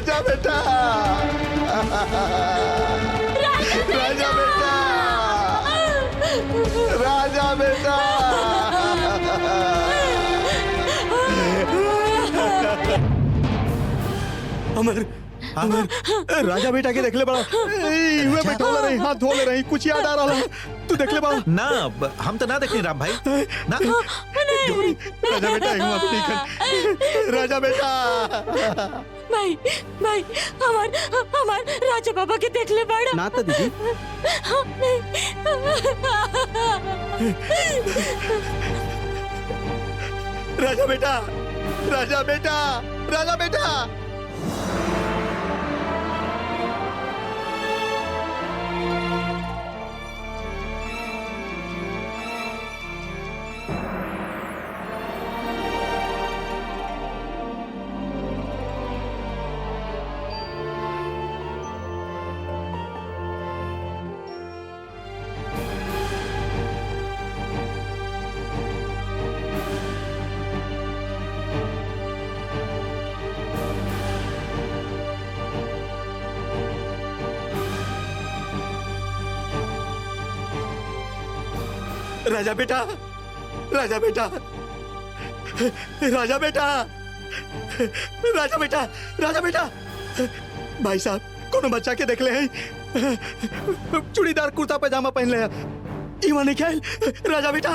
राजा बेटा, राजा बेटा, राजा बेटा। अमर, अमर, राजा बेटा के देख ले बड़ा, हुए बैठो ले रही, हाथ धो ले रही, कुछ याद आ रहा, तू देख ले बड़ा। ना हम तो ना देखने राम भाई ना। राजा बेटा अपनी राजा बेटा। भाई भाई हमार राजा बाबा के देख ले बड़ा ना तो दीदी। राजा बेटा, राजा बेटा, राजा बेटा। राजा बेटा, राजा बेटा, राजा बेटा, राजा बेटा, राजा बेटा। भाई साहब कोनो बच्चा के देख ले हैं, चूड़ीदार कुर्ता पैजामा पहन ले, ईमान नहीं ख्याल, राजा बेटा।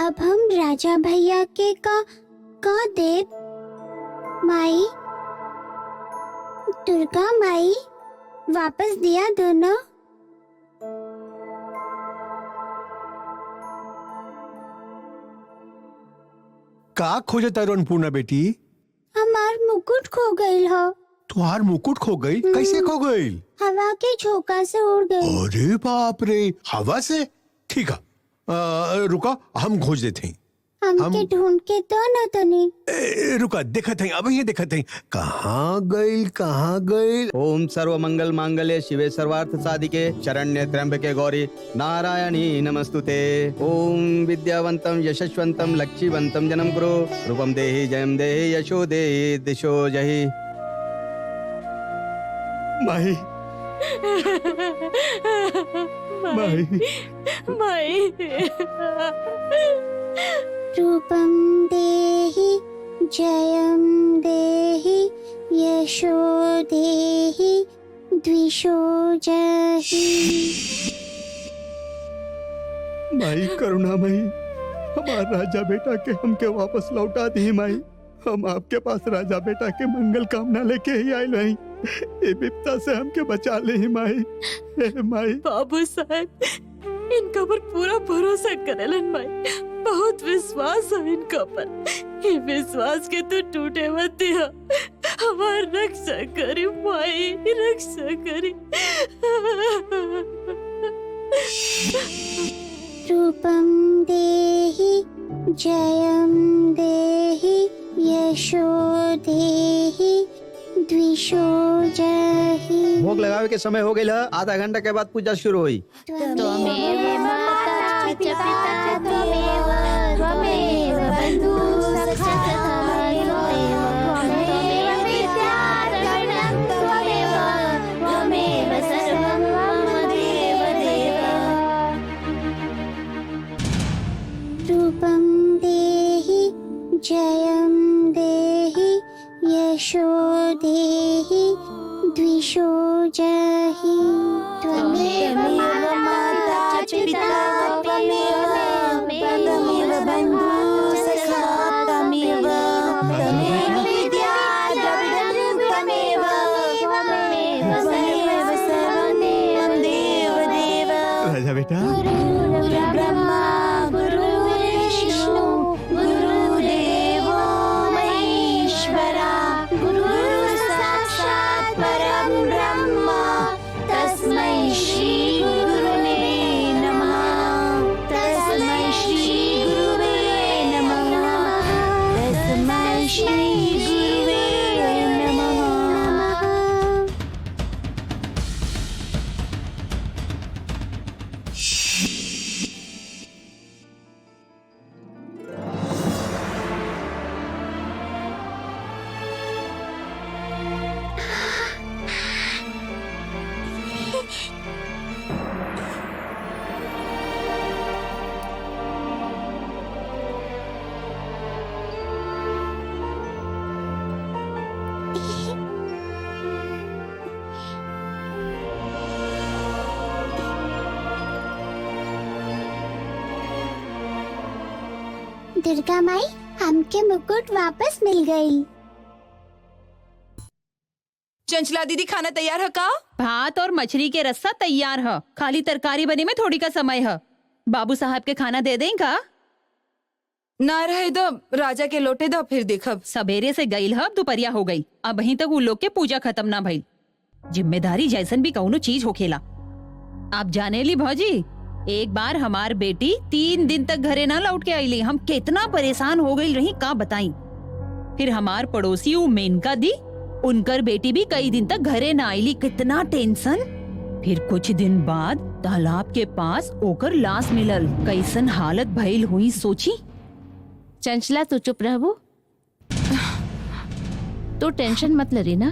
अब हम राजा भैया के का देव माई, दुर्गा माई वापस दिया दोनों। का खोजे तारो अन्नपूर्णा बेटी? हमार मुकुट खो गईल हो। तुम्हार मुकुट खो गई? कैसे खो गई? हवा के झोंका से उड़ गई। अरे बाप रे, हवा से? ठीक है, रुका हम खोज देते हैं। हमके ढूंढ के तो न तनी। रुका देखत हैं, अब ये देखत हैं, कहाँ गई, कहाँ गई। ओम सर्व मंगल मांगल्ये शिवे सर्वार्थ साधिके शरण्ये त्र्यंबके गौरी नारायणी नमस्तुते। ओम विद्यावंतम यशस्वंतम लक्ष्मीवंतम जनम कुरु रूपम देहि जयम देहि यशो देहि दिशो जहि। माही, माही, भाई रूपम देहि जयम देहि यशो देहि द्विषो जहि। माई करुणामयी, हमारा राजा बेटा के हमके वापस लौटा दी माई। हम आपके पास राजा बेटा के मंगल कामना लेके ही आए नहीं, ये विपदा से हमके बचा ले ही माई। माई बाबू साहब इनका पर पूरा भरोसा करेलन माई, बहुत विश्वास है इनका पर। ये विश्वास के तो टूटे मत दिया, हमार रक्षा करी माई, रक्षा करी। रूपम देहि जयम देहि यशो देहि द्विषो जहि। भोग लगावे के समय हो गई है, आधा घंटा के बाद पूजा शुरू हुई। त्वमेव माता पिता त्वमेव त्वमेव बन्धुः सखा त्वमेव विद्याधरणं त्वमेव त्वमेव सर्वं मम देव देव। रूपं देहि जयं देहि यशो देहि द्विषो जहि। त्वमेव माता पिता त्वमेव बन्धुः सखा त्वमेव विद्याधरणं त्वमेव सर्वं देव देव। राजा बेटा, गुरु ब्रह्मा गुरु विष्णु गुरुदेवो महेश्वरा गुरु साक्षात् परं ब्रह्म तस्मै श्री गुरुवे नमः। तस्मै श्री गुरुवे नमः। तस्मै श्री गुरुवे नमः। दुर्गा माई, हमके मुकुट वापस मिल गई। चंचला दीदी, खाना तैयार है का? भात और मछली के रस्सा तैयार है, खाली तरकारी बने में थोड़ी का समय है। बाबू साहब के खाना दे दें का? ना रहे दो, राजा के लोटे दो, फिर देखब। सवेरे से गईल है, दोपहरिया हो गई, अब वहीं तक उन लोग के पूजा खत्म ना भइल। जिम्मेदारी जैसन भी कौनो चीज होखेला। आप जाने ली भौजी, एक बार हमार बेटी 3 दिन तक घरे ना लौट के आईली, हम कितना परेशान हो गई रही का बताई। फिर हमार पड़ोसी उ मेनका दी, उनकर बेटी भी कई दिन तक घरे ना आईली, कितना टेंशन। फिर कुछ दिन बाद तालाब के पास ओकर लाश मिलल, कैसन हालत भइल हुई सोची। चंचला तू चुप रहबू, तू टेंशन मत लरी ना।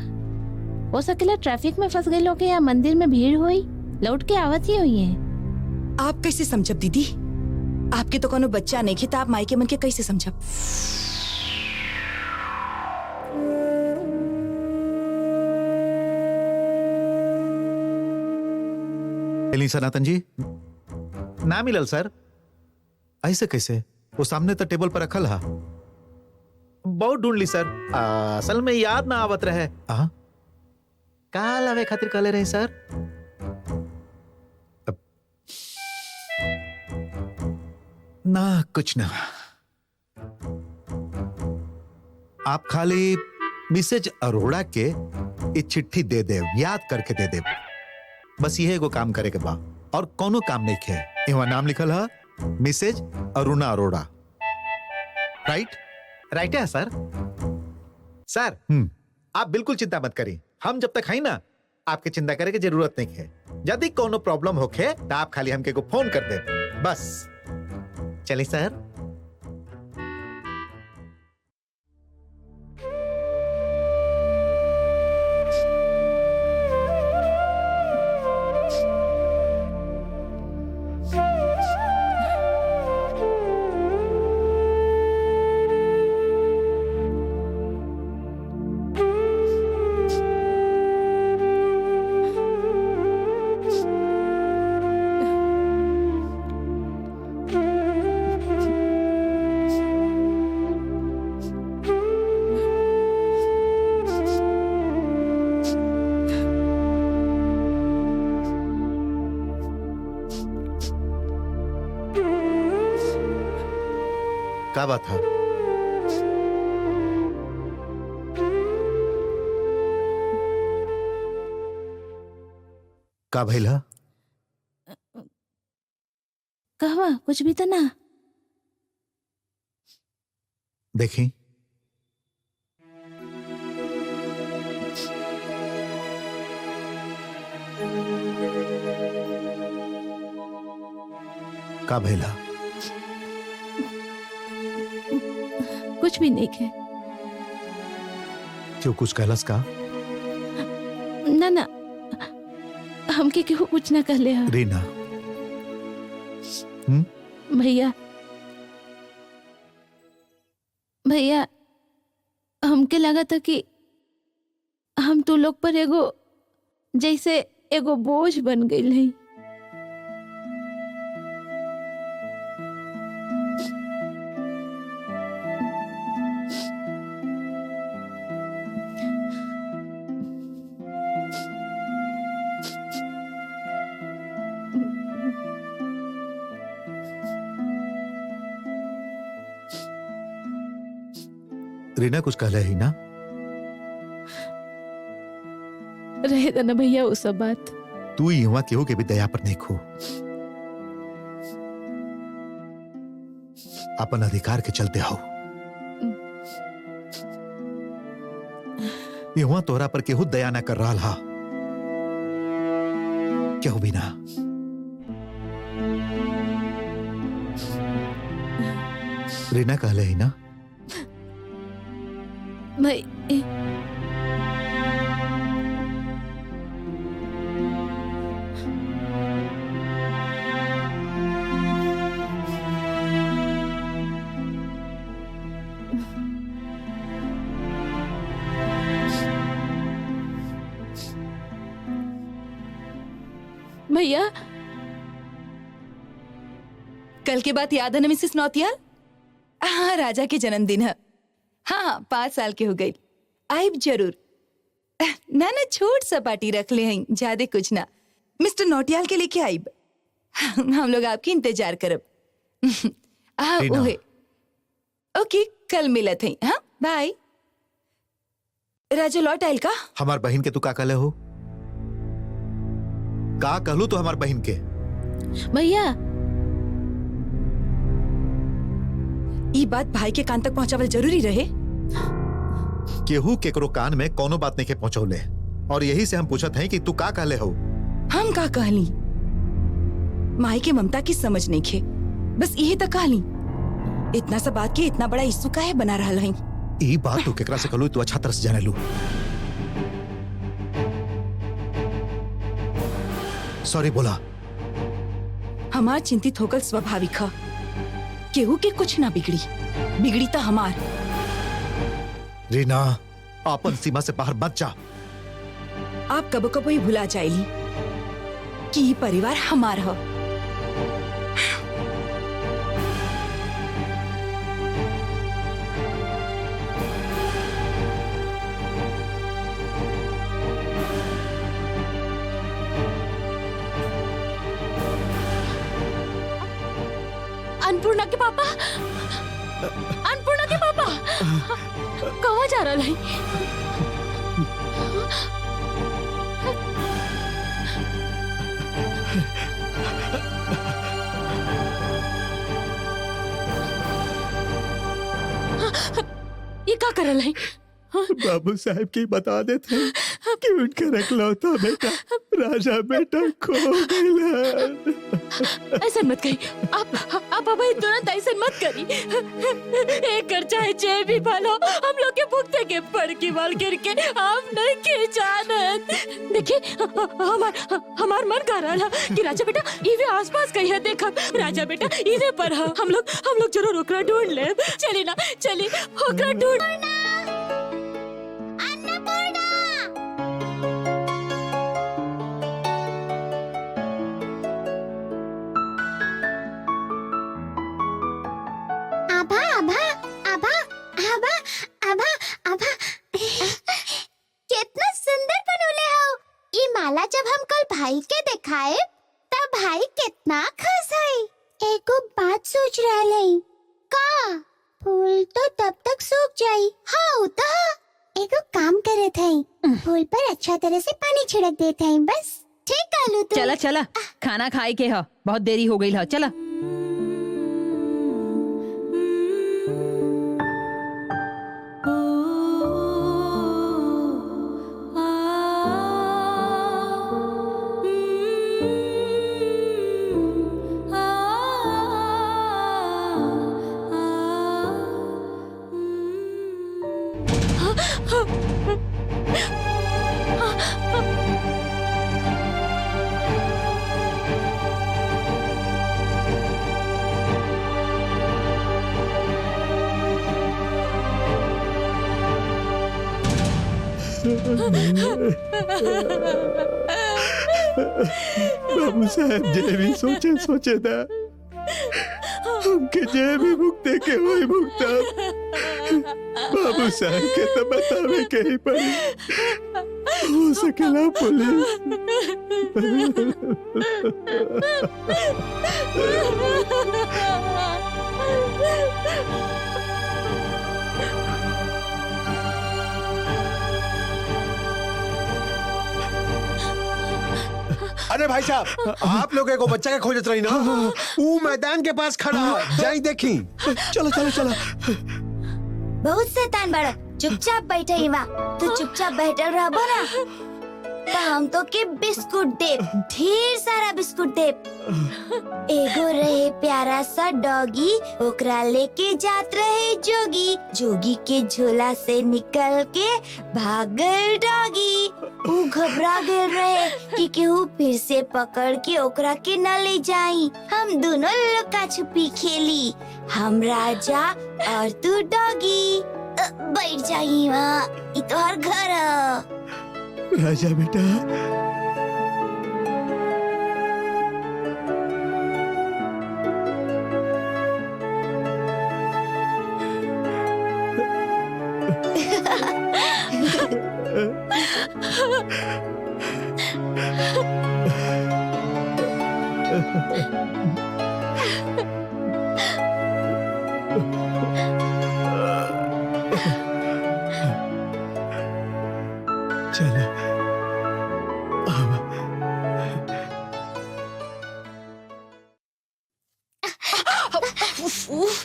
हो सकेला ट्रैफिक में फंस गई लोग या मंदिर में भीड़ हुई, लौट के आवत ही हुई है। आप कैसे समझब दीदी? आपके तो कोनो बच्चा नहीं खे, तो आप माई के मन के कैसे समझब? मिली सनातन जी? ना मिलल सर। ऐसे कैसे? वो सामने तो टेबल पर रखल हा। बहुत ढूंढ ली सर, असल में याद ना आवत रहे। का लावे खातिर कहले रहे सर? ना कुछ ना, आप खाली मिसेज अरोड़ा के ये चिट्ठी दे दे, याद करके दे दे, बस ये एगो काम करे के बा, और कोनो काम नहीं खे। यहाँ नाम लिखल है Mrs Aruna Arora. Right? Right है सर? सर आप बिल्कुल चिंता मत करिए, हम जब तक है ना, आपके चिंता करे की जरूरत नहीं है। यदि कोनो प्रॉब्लम होखे तो आप खाली हमके को फोन कर दे, बस। चलिए सर। क्या बात है? का भइला? कहवा कुछ भी तो ना। देखी का भइला? कुछ भी नहीं है। क्यों, कुछ कहलस का? ना ना, हमके केहू कुछ ना कहले हा। रीना, भैया भैया, हमके लगा था कि हम तू लोग पर एगो जैसे एगो बोझ बन गई है। रीना कुछ कहले ही ना? रहे था ना भैया वो सब बात। तू युवा केहू के भी दया पर नहीं खो, अपन अधिकार के चलते हो। युवा तोरा पर केहू दया ना कर रहा हा, केहू भी ना। रीना कहले ही ना? भाई भैया कल के बात याद है ना मिसेस नौतियाल? हाँ, राजा के जन्मदिन है। हाँ, 5 साल के हो गई। आइब जरूर। ना ना, छोट सा पार्टी रख ले हैं, ज्यादा कुछ ना। मिस्टर नौटियाल के लेके आइब। हम लोग आपकी इंतजार करब। हाँ, टीना। ओहे। ओके, कल मिलत हैं। हाँ, बाय। राजा लौट आयल का? हमार बहन के तू का कहले हो? का कहलू तो हमार बहन के? भैया ये बात भाई के कान तक पहुंचावल जरूरी रहे। केहू केकरो कान में कोनो बात नहीं के पहुंचौले, और यही से हम पूछत हैं कि तू का कहले हो? हम का कहली? माई के ममता की समझ नहीं खे, बस यही तक कहली। इतना सा बात के इतना बड़ा इश्यू काहे बना रहा है? ई बात तू केकरा से कहलू तू अच्छा तरह से जाने लू। सॉरी बोला। हमार चिंतित होकर स्वाभाविक है। केहू के कुछ ना बिगड़ी, बिगड़ी तो हमार। रीना, अपन सीमा से बाहर मत जा। आप कबो कबो ही भुला जाएली कि ये परिवार हमार है। अन्नपूर्णा के पापा, अन्नपूर्णा के पापा कहाँ जा रहा है? ये क्या कर रहा है? बाबू साहब की बता देते हैं कि उनका रखलौता बेटा राजा बेटा खो गया। ऐसा मत कही। आप अभी तुरंत ऐसा मत करी। एक कर चाहे जे भी भलो, हम लोग के भुगते के पड़ की बाल गिर के आप नहीं की जानत। देखिए हमार मन कर रहा कि राजा बेटा इवे आसपास कहीं है। देखा राजा बेटा इवे पर है। हम लोग जरूर ओकरा ढूंढ ले। चली ना, चली ओकरा ढूंढ। आभा आभा आभा आभा आभा आभा कितना सुंदर बनौले हो। ये माला जब हम कल भाई के दिखाए तब भाई कितना खुश है। एको बात सोच रहा है का फूल तो तब तक सूख जाई। हाँ तो एको काम करे थे, फूल पर अच्छा तरह से पानी छिड़क देते हैं। बस ठीक कालू तो। चला चला, खाना खाए के है, बहुत देरी हो गई है। चला। बाबू साहब जे भी सोचे था हमके जे भी भुगते के वही भुगता। बाबू साहब के तो बतावे के ही पड़ी। हो सकेला पुलिस। अरे भाई साहब, आप लोग एगो बच्चा के खोजत रही ना, वो मैदान के पास खड़ा है, जाई देखी। चलो चलो चलो। बहुत शैतान बड़ा, चुपचाप बैठे ही वहाँ। तू चुपचाप बैठल रहबो ना तो हम तो के बिस्कुट दे, ढेर सारा बिस्कुट दे। एगो रहे प्यारा सा डॉगी, ओकरा लेके जात रहे जोगी। जोगी के झोला से निकल के भागल डॉगी। वो घबरा गए रहे कि केहू फिर से पकड़ के ओकरा के न ले जाई। हम दोनों लुका छुपी खेली, हम राजा और तू डॉगी। बैठ जाई वहाँ, ये तो हर घर है। राजा बेटा चलो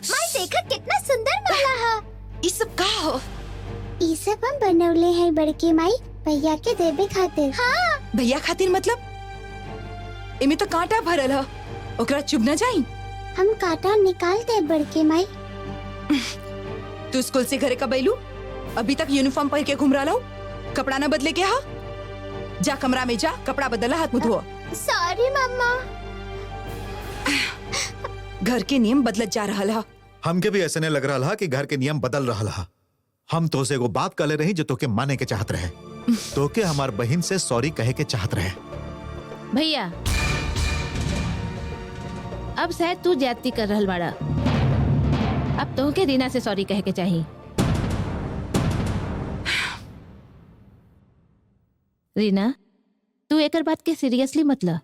माई देखा कितना सुंदर माला है। ई सब का हो? ई सब हम बनवले हैं बड़के माई भैया के देवे खातिर। हाँ भैया खातिर मतलब इमे तो कांटा भरल है, ओकरा चुभ न जाई। हम कांटा निकाल दे बड़के माई। तू स्कूल से घरे कब आइलू? अभी तक यूनिफॉर्म पहन के घूम रहा लो, कपड़ा न बदले के हा? जा कमरा में जा, कपड़ा बदला, हाथ मुंह धो। Sorry mama. घर के नियम बदलत जा रहा है। हमके भी ऐसे नहीं लग रहा कि घर के नियम बदल रहा है। हम तो से वो बात कर ले रही जो तोके माने के चाहत रहे, तोके हमार बहन से सॉरी कहे के चाहत रहे। भैया अब शायद तू ज्यादती कर रहल बाड़ा। अब तोहके रीना से सॉरी कहे के चाहिए। रीना तू एकर बात के सीरियसली मत ल।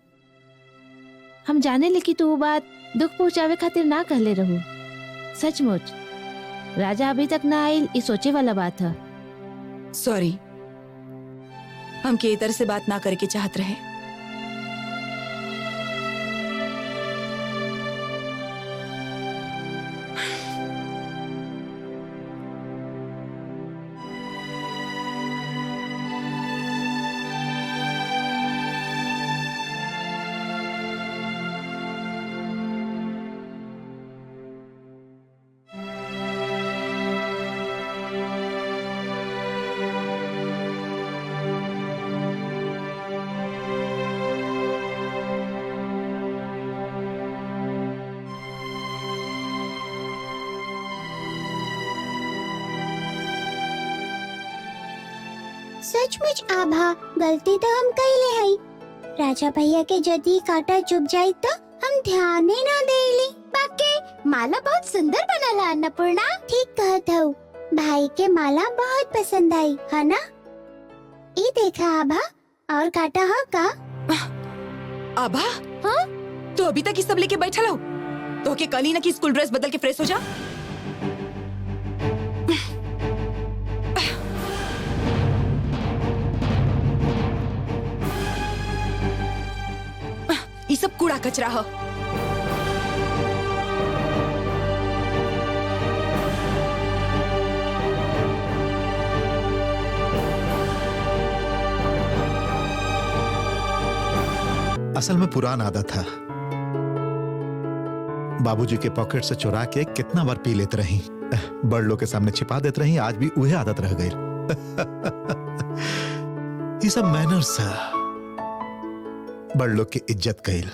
हम जाने ले कि तू वो बात दुख पहुंचावे खातिर ना कहले रहू। सचमुच राजा अभी तक ना आइल, ई सोचे वाला बात है। सॉरी, हम के तरह से बात ना करके चाहत रहे। सचमुच आभा गलती तो हम कइले हई। राजा भैया के जदी काटा चुभ जाई तो हम ध्यान ही ना देली। बाकी माला बहुत सुंदर बनला अन्नपूर्णा। ठीक कहत हूँ, भाई के माला बहुत पसंद आई है ना। ये देखा आभा, और काटा हो का? आभा, हाँ? तो अभी तक ये सब लेके बैठा लो, तो के कल ही ना कि स्कूल ड्रेस बदल के फ्रेश हो जा। ये सब कूड़ा कचरा है। असल में पुराना आदत था, बाबूजी के पॉकेट से चुरा के कितना बार पी लेते रही, बड़ लोग के सामने छिपा देते रही। आज भी वही आदत रह गई। ये सब मैनर्स है, बड़ लोग की इज्जत कइल।